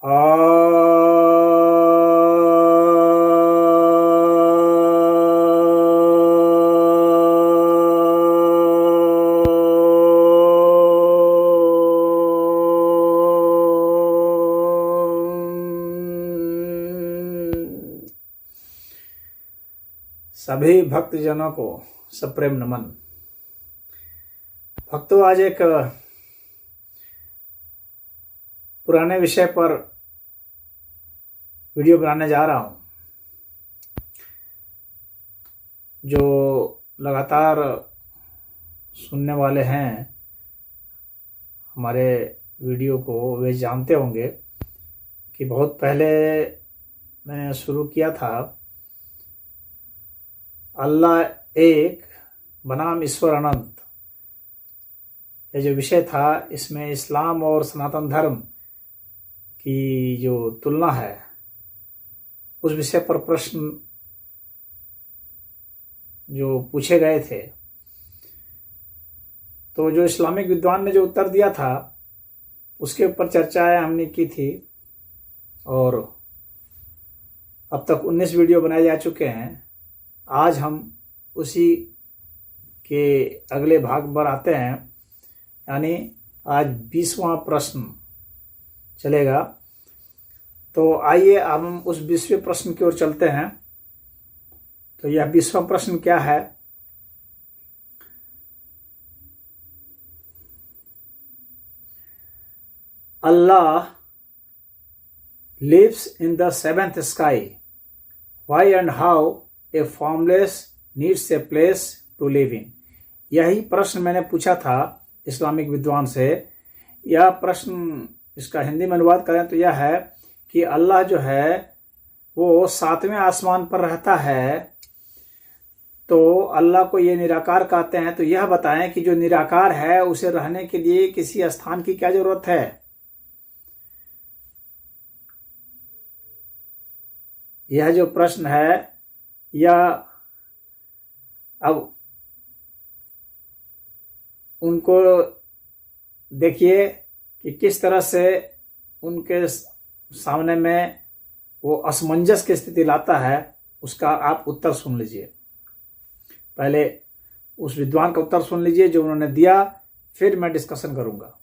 सभी भक्तजनों को सप्रेम नमन। भक्तों, आज एक पुराने विषय पर वीडियो बनाने जा रहा हूं, जो लगातार सुनने वाले हैं हमारे वीडियो को, वे जानते होंगे कि बहुत पहले मैंने शुरू किया था अल्लाह एक बनाम ईश्वर अनंत। ये जो विषय था, इसमें इस्लाम और सनातन धर्म की जो तुलना है, उस विषय पर प्रश्न जो पूछे गए थे, तो जो इस्लामिक विद्वान ने जो उत्तर दिया था, उसके ऊपर चर्चाएं हमने की थी और अब तक 19 वीडियो बनाए जा चुके हैं। आज हम उसी के अगले भाग पर आते हैं, यानी आज 20वां प्रश्न चलेगा। तो आइए अब हम उस 20वें प्रश्न की ओर चलते हैं। तो यह 20वां प्रश्न क्या है? अल्लाह lives in the seventh sky. Why and how a formless needs a place to live in? यही प्रश्न मैंने पूछा था इस्लामिक विद्वान से। यह प्रश्न, इसका हिंदी में अनुवाद करें तो यह है कि अल्लाह जो है वो 7वें आसमान पर रहता है, तो अल्लाह को ये निराकार कहते हैं। तो यह बताएं कि जो निराकार है उसे रहने के लिए किसी स्थान की क्या जरूरत है? यह जो प्रश्न है, यह अब उनको देखिए कि किस तरह से उनके सामने में वो असमंजस की स्थिति लाता है। उसका आप उत्तर सुन लीजिए। पहले उस विद्वान का उत्तर सुन लीजिए जो उन्होंने दिया, फिर मैं डिस्कशन करूंगा।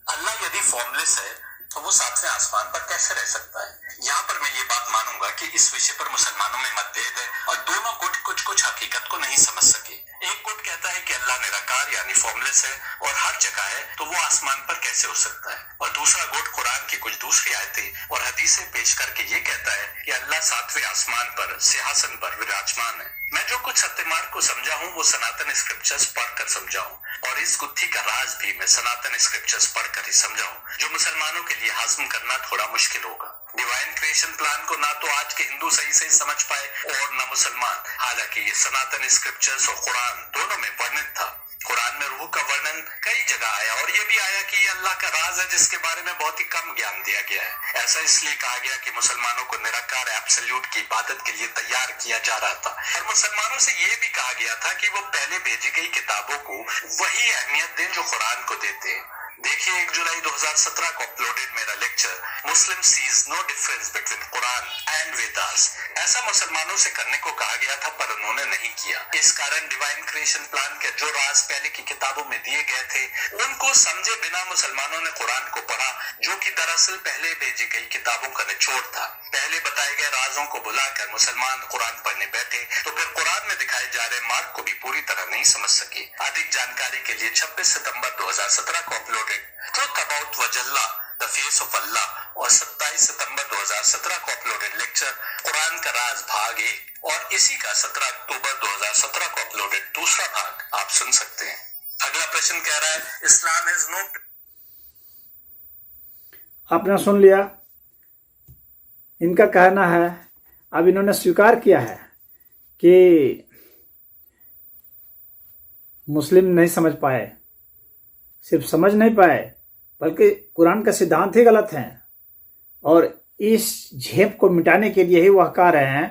अल्लाह यदि फॉर्मलेस है तो वो 7वें आसमान पर कैसे रह सकता है? यहाँ पर मैं ये बात मानूंगा कि इस विषय पर मुसलमानों में मतभेद है और दोनों गुट कुछ हकीकत को नहीं समझ सके। एक गुट कहता है कि अल्लाह निराकार यानी फॉर्मलेस है और हर जगह है, तो वो आसमान पर कैसे हो सकता है? और दूसरा गुट कुरान की कुछ दूसरी आयतें और हदीसें पेश करके ये कहता है कि अल्लाह 7वें आसमान पर सिंहासन पर विराजमान है। मैं जो कुछ सत्य मार्ग को समझा हूँ वो सनातन स्क्रिप्चर्स पढ़कर समझा हूँ, और इस गुत्थी का राज भी मैं सनातन स्क्रिप्चर्स पढ़कर ही समझा हूँ, जो मुसलमानों के लिए हासिल करना थोड़ा मुश्किल होगा। डिवाइन क्रिएशन प्लान को ना तो आज के हिंदू सही समझ पाए और न मुसलमान, हालांकि ये सनातन स्क्रिप्चर्स और कुरान दोनों में वर्णित था। कुरान में रूह का वर्णन कई जगह आया और ये भी आया कि ये अल्लाह का राज है जिसके बारे में बहुत ही कम ज्ञान दिया गया है। ऐसा इसलिए कहा गया कि मुसलमानों को निराकार एब्सोल्यूट की इबादत के लिए तैयार किया जा रहा था, और मुसलमानों से ये भी कहा गया था कि वो पहले भेजी गई किताबों को वही अहमियत दें जो कुरान को देते हैं। देखिए 1 जुलाई 2017 को अपलोडेड मेरा lecture Muslim sees no difference between Quran and Vedas. ऐसा मुसलमानों से करने को कहा गया था पर उन्होंने नहीं किया। इस कारण डिवाइन क्रिएशन प्लान के जो राज पहले की किताबों में दिए गए थे उनको समझे बिना मुसलमानों ने कुरान को पढ़ा, जो कि दरअसल पहले भेजी गई किताबों का निचोड़ था। पहले बताए गए राजों को बुलाकर मुसलमान कुरान पढ़ने बैठे तो फिर कुरान में दिखाए जा रहे मार्ग को भी पूरी तरह नहीं समझ सके। अधिक जानकारी के लिए 26 सितंबर 2017 को अपलोडेड ट्रुथ अबाउट वजल्ला द फेस ऑफ अल्लाह और 27 सितंबर 2017 को अपलोडेड लेक्चर कुरान का राज भाग 1 और इसी का 17 अक्टूबर 2017 को अपलोडेड दूसरा भाग आप सुन सकते हैं। अगला प्रश्न कह रहा है, इस्लाम इज नो। आपने सुन लिया, इनका कहना है, अब इन्होंने स्वीकार किया है कि मुस्लिम नहीं समझ पाए, सिर्फ समझ नहीं पाए बल्कि कुरान का सिद्धांत ही गलत है, और इस झेप को मिटाने के लिए ही वह कह रहे हैं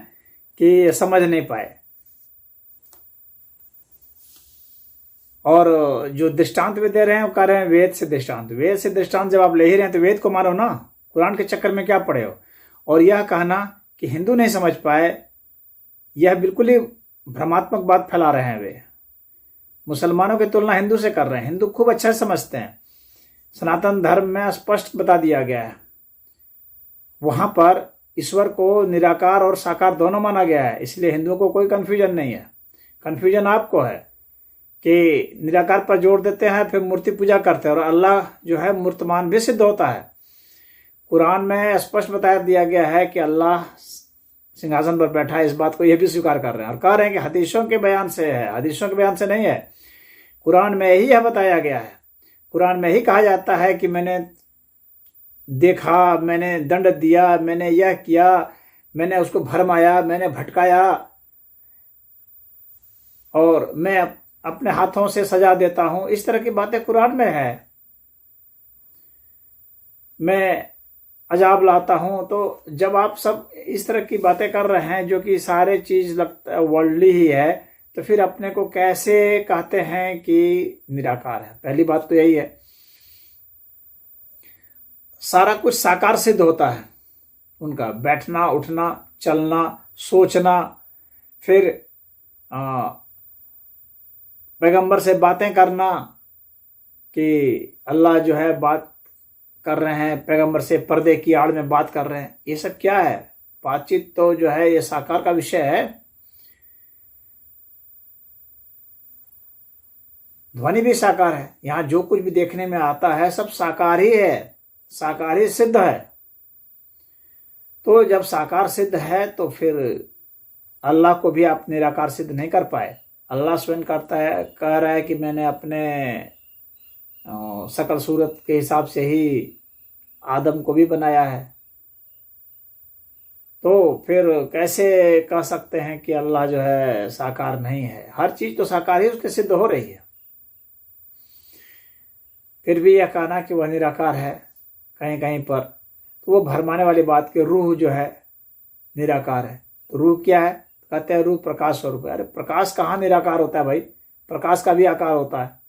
कि समझ नहीं पाए। और जो दृष्टांत भी दे रहे हैं वो कह रहे हैं वेद से दृष्टांत। वेद से दृष्टांत जब आप ले ही रहे हैं तो वेद को मानो ना, कुरान के चक्कर में क्या पड़े हो। और यह कहना कि हिंदू नहीं समझ पाए, यह बिल्कुल ही भ्रमात्मक बात फैला रहे हैं। वे मुसलमानों की तुलना हिंदू से कर रहे हैं। हिंदू खूब अच्छा समझते हैं, सनातन धर्म में स्पष्ट बता दिया गया है, वहां पर ईश्वर को निराकार और साकार दोनों माना गया है, इसलिए हिंदुओं को कोई कंफ्यूजन नहीं है। कंफ्यूजन आपको है कि निराकार पर जोर देते हैं, फिर मूर्ति पूजा करते हैं, और अल्लाह जो है मूर्तमान भी सिद्ध होता है। कुरान में स्पष्ट बता दिया गया है कि अल्लाह सिंहासन पर बैठा है, इस बात को यह भी स्वीकार कर रहे हैं और कह रहे हैं कि हदीसों के बयान से है, हदीसों के बयान से नहीं है, कुरान में ही यह बताया गया है। कुरान में ही कहा जाता है कि मैंने देखा, मैंने दंड दिया, मैंने यह किया, मैंने उसको भरमाया, मैंने भटकाया, और मैं अपने हाथों से सजा देता हूं। इस तरह की बातें कुरान में है। मैं अजाब लाता हूं। तो जब आप सब इस तरह की बातें कर रहे हैं जो कि सारे चीज लगता वर्ल्डली ही है, तो फिर अपने को कैसे कहते हैं कि निराकार है। पहली बात तो यही है, सारा कुछ साकार सिद्ध होता है। उनका बैठना, उठना, चलना, सोचना, फिर पैगंबर से बातें करना कि अल्लाह जो है बात कर रहे हैं, पैगंबर से पर्दे की आड़ में बात कर रहे हैं, ये सब क्या है? बातचीत तो जो है ये साकार का विषय है। ध्वनि भी साकार है। यहां जो कुछ भी देखने में आता है सब साकार ही है, साकार ही सिद्ध है। तो जब साकार सिद्ध है तो फिर अल्लाह को भी आप निराकार सिद्ध नहीं कर पाए। अल्लाह स्वयं करता है, कह रहा है कि मैंने अपने शकल सूरत के हिसाब से ही आदम को भी बनाया है। तो फिर कैसे कह सकते हैं कि अल्लाह जो है साकार नहीं है? हर चीज तो साकार ही उसके सिद्ध हो रही है। फिर भी यह कहना कि वह निराकार है कहीं कहीं पर, तो वो भरमाने वाली बात कि रूह जो है निराकार है। तो रूह क्या है? कहते हैं रूह प्रकाश स्वरूप है। अरे प्रकाश कहाँ निराकार होता है भाई? प्रकाश का भी आकार होता है।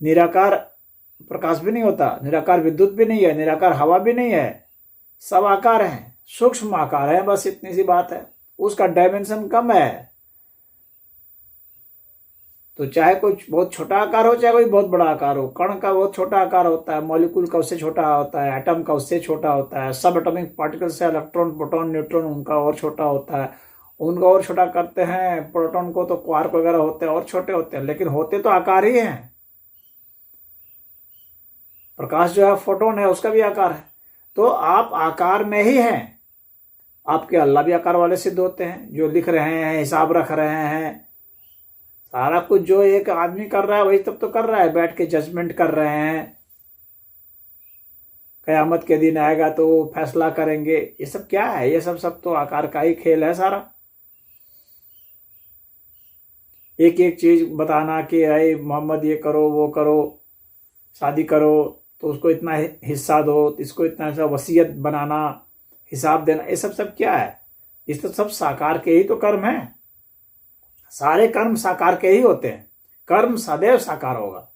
निराकार प्रकाश भी नहीं होता, निराकार विद्युत भी नहीं है, निराकार हवा भी नहीं है, सब आकार हैं, सूक्ष्म आकार है, बस इतनी सी बात है। उसका डायमेंशन कम है। तो चाहे कोई बहुत छोटा आकार हो, चाहे कोई बहुत बड़ा आकार हो, कण का बहुत छोटा आकार होता है, मॉलिक्यूल का उससे छोटा होता है, एटम का उससे छोटा होता है, सब एटॉमिक पार्टिकल से इलेक्ट्रॉन, प्रोटॉन, न्यूट्रॉन उनका और छोटा होता है, उनका और छोटा करते हैं प्रोटॉन को, तो क्वार्क वगैरह होते हैं और छोटे होते हैं, लेकिन होते तो आकार ही हैं। प्रकाश जो है फोटोन है, उसका भी आकार है। तो आप आकार में ही हैं। आपके अल्लाह भी आकार वाले सिद्ध होते हैं, जो लिख रहे हैं, हिसाब रख रहे हैं, सारा कुछ जो एक आदमी कर रहा है वही तब तो कर रहा है, बैठ के जजमेंट कर रहे हैं। कयामत के दिन आएगा तो फैसला करेंगे। ये सब क्या है? ये सब तो आकार का ही खेल है सारा। एक एक चीज बताना कि अरे मोहम्मद ये करो, वो करो, शादी करो तो उसको इतना हिस्सा दो, इसको इतना सा वसीयत बनाना, हिसाब देना, ये सब क्या है? इस तो सब साकार के ही तो कर्म है। सारे कर्म साकार के ही होते हैं। कर्म सदैव साकार होगा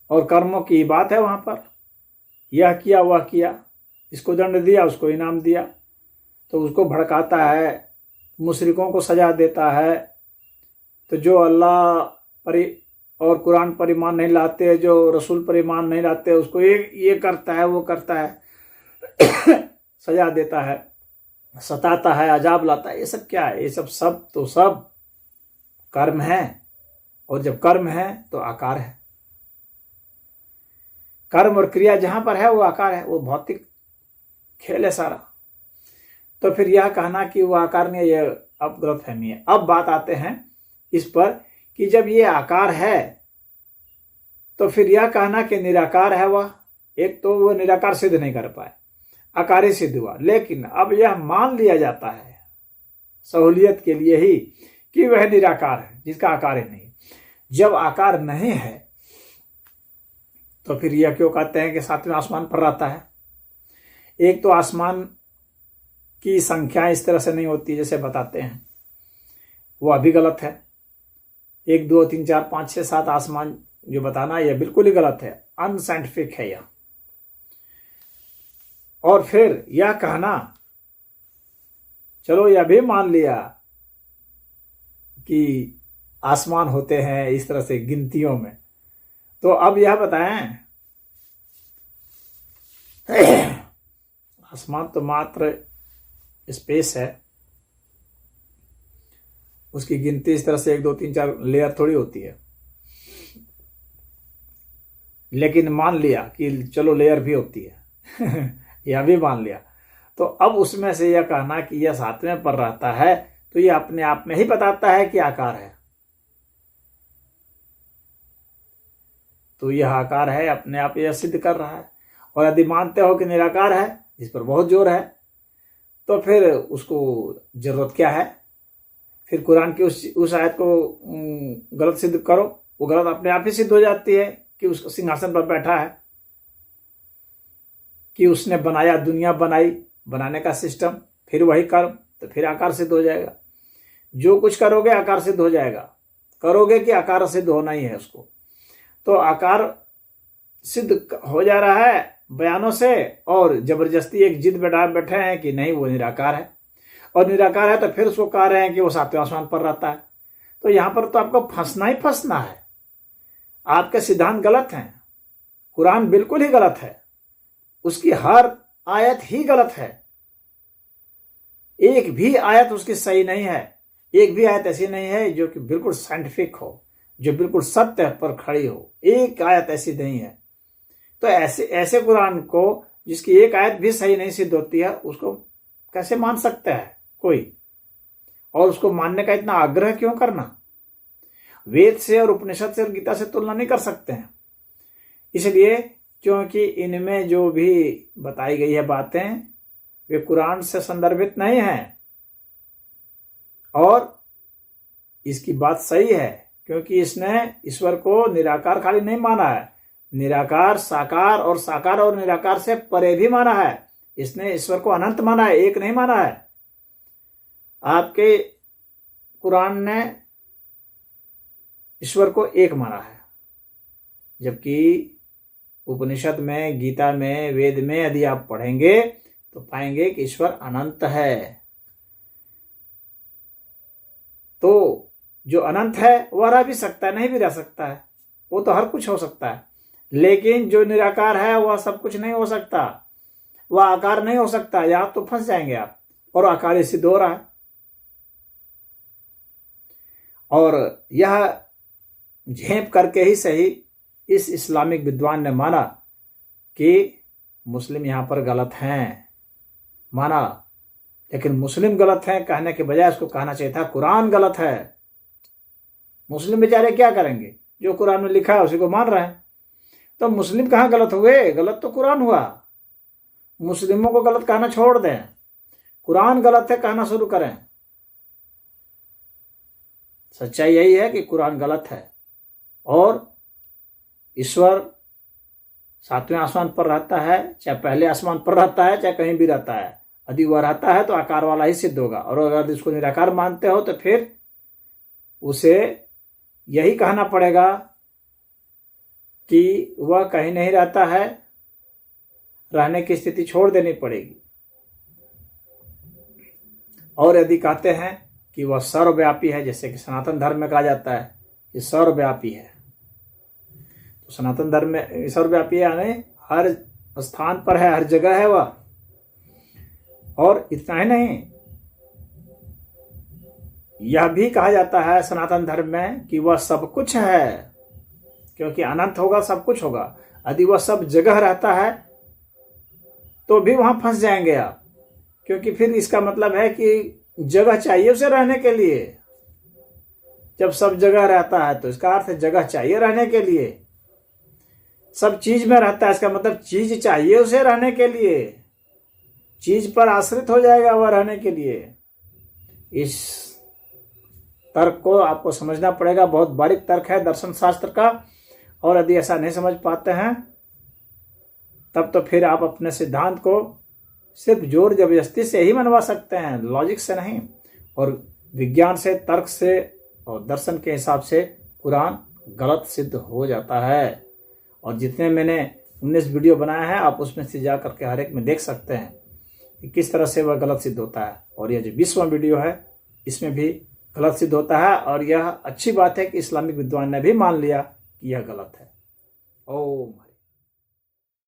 और कर्मों की बात है। वहां पर यह किया, वह किया, इसको दंड दिया, उसको इनाम दिया, तो उसको भड़काता है, मुशरिकों को सजा देता है। तो जो अल्लाह पर और कुरान पर ईमान नहीं लाते, जो रसूल पर ईमान नहीं लाते, उसको ये करता है, वो करता है, सजा देता है, सताता है, अजाब लाता है। ये सब क्या है? ये सब तो सब कर्म है। और जब कर्म है तो आकार है। कर्म और क्रिया जहां पर है वो आकार है, वो भौतिक खेल है सारा। तो फिर यह कहना कि वो आकार नहीं है, ये अब गलतफहमी है। अब बात आते हैं इस पर कि जब ये आकार है तो फिर यह कहना कि निराकार है वह, एक तो वो निराकार सिद्ध नहीं कर पाए, आकारी सिद्ध हुआ। लेकिन अब यह मान लिया जाता है सहूलियत के लिए ही कि वह निराकार है जिसका आकार ही नहीं। जब आकार नहीं है तो फिर यह क्यों कहते हैं कि सातवें आसमान पर रहता है? एक तो आसमान की संख्या इस तरह से नहीं होती जैसे बताते हैं, वो अभी गलत है। 1 2 3 4 5 6 7 आसमान जो बताना, यह बिल्कुल ही गलत है, अनसाइंटिफिक है यह। और फिर यह कहना, चलो यह भी मान लिया कि आसमान होते हैं इस तरह से गिनतियों में, तो अब यह बताएं आसमान तो मात्र स्पेस है, उसकी गिनती इस तरह से 1 2 3 4 लेयर थोड़ी होती है। लेकिन मान लिया कि चलो लेयर भी होती है यह भी मान लिया, तो अब उसमें से यह कहना कि यह 7वें पर रहता है, तो यह अपने आप में ही बताता है कि आकार है। तो यह आकार है, अपने आप यह सिद्ध कर रहा है। और यदि मानते हो कि निराकार है, जिस पर बहुत जोर है, तो फिर उसको जरूरत क्या है? फिर कुरान की उस आयत को गलत सिद्ध करो, वो गलत अपने आप ही सिद्ध हो जाती है कि उस सिंहासन पर बैठा है, कि उसने बनाया, दुनिया बनाई, बनाने का सिस्टम, फिर वही कर्म, तो फिर आकार सिद्ध हो जाएगा। जो कुछ करोगे आकार सिद्ध हो जाएगा, करोगे कि आकार सिद्ध होना ही है उसको। तो आकार सिद्ध हो जा रहा है बयानों से, और जबरदस्ती एक जिद बैठे हैं कि नहीं वो निराकार है, और निराकार है तो फिर उसको कह रहे हैं कि वो 7वें आसमान पर रहता है। तो यहां पर तो आपको फंसना ही फंसना है। आपके सिद्धांत गलत हैं, कुरान बिल्कुल ही गलत है, उसकी हर आयत ही गलत है, एक भी आयत उसकी सही नहीं है। एक भी आयत ऐसी नहीं है जो कि बिल्कुल साइंटिफिक हो, जो बिल्कुल सत्य पर खड़ी हो, एक आयत ऐसी नहीं है। तो ऐसे कुरान को जिसकी एक आयत भी सही नहीं सिद्ध होती है, उसको कैसे मान सकता है कोई? और उसको मानने का इतना आग्रह क्यों करना? वेद से और उपनिषद से और गीता से तुलना नहीं कर सकते हैं। इसलिए क्योंकि इनमें जो भी बताई गई है बातें, वे कुरान से संदर्भित नहीं हैं। और इसकी बात सही है, क्योंकि इसने ईश्वर को निराकार खाली नहीं माना है, निराकार, साकार और निराकार से परे भी माना है। इसने ईश्वर को अनंत माना है, एक नहीं माना है। आपके कुरान ने ईश्वर को एक माना है, जबकि उपनिषद में, गीता में, वेद में यदि आप पढ़ेंगे तो पाएंगे कि ईश्वर अनंत है। तो जो अनंत है वह रह भी सकता है, नहीं भी रह सकता है, वो तो हर कुछ हो सकता है। लेकिन जो निराकार है वह सब कुछ नहीं हो सकता, वह आकार नहीं हो सकता। यहां तो फंस जाएंगे आप। और आकार सिद्ध हो रहा है। और यह झेप करके ही सही इस इस्लामिक विद्वान ने माना कि मुस्लिम यहां पर गलत हैं, माना। लेकिन मुस्लिम गलत हैं कहने के बजाय उसको कहना चाहिए था कुरान गलत है। मुस्लिम बेचारे क्या करेंगे? जो कुरान में लिखा है उसी को मान रहे हैं। तो मुस्लिम कहां गलत हुए? गलत तो कुरान हुआ। मुस्लिमों को गलत कहना छोड़ दें, कुरान गलत है कहना शुरू करें। सच्चाई यही है कि कुरान गलत है, और ईश्वर 7वें आसमान पर रहता है, चाहे पहले आसमान पर रहता है, चाहे कहीं भी रहता है। यदि वह रहता है तो आकार वाला ही सिद्ध होगा। और अगर इसको निराकार मानते हो तो फिर उसे यही कहना पड़ेगा कि वह कहीं नहीं रहता है, रहने की स्थिति छोड़ देनी पड़ेगी। और यदि कहते हैं कि वह सर्वव्यापी है, जैसे कि सनातन धर्म में कहा जाता है कि सर्वव्यापी है, तो सनातन धर्म में सर्वव्यापी है यानी हर स्थान पर है, हर जगह है वह। और इतना ही नहीं, यह भी कहा जाता है सनातन धर्म में कि वह सब कुछ है, क्योंकि अनंत होगा, सब कुछ होगा। यदि वह सब जगह रहता है तो भी वहां फंस जाएंगे आप, क्योंकि फिर इसका मतलब है कि जगह चाहिए उसे रहने के लिए। जब सब जगह रहता है तो इसका अर्थ है जगह चाहिए रहने के लिए। सब चीज में रहता है, इसका मतलब चीज चाहिए उसे रहने के लिए, चीज पर आश्रित हो जाएगा वह रहने के लिए। इस तर्क को आपको समझना पड़ेगा, बहुत बारीक तर्क है दर्शन शास्त्र का। और यदि ऐसा नहीं समझ पाते हैं तब तो फिर आप अपने सिद्धांत को सिर्फ जोर जबरदस्ती से ही मनवा सकते हैं, लॉजिक से नहीं, और विज्ञान से, तर्क से और दर्शन के हिसाब से कुरान गलत सिद्ध हो जाता है। और जितने मैंने 19 वीडियो बनाए हैं आप उसमें से जा करके हर एक में देख सकते हैं कि किस तरह से वह गलत सिद्ध होता है। और यह जो 20वां वीडियो है इसमें भी गलत सिद्ध होता है। और यह अच्छी बात है कि इस्लामिक विद्वान ने भी मान लिया कि यह गलत है। ओम।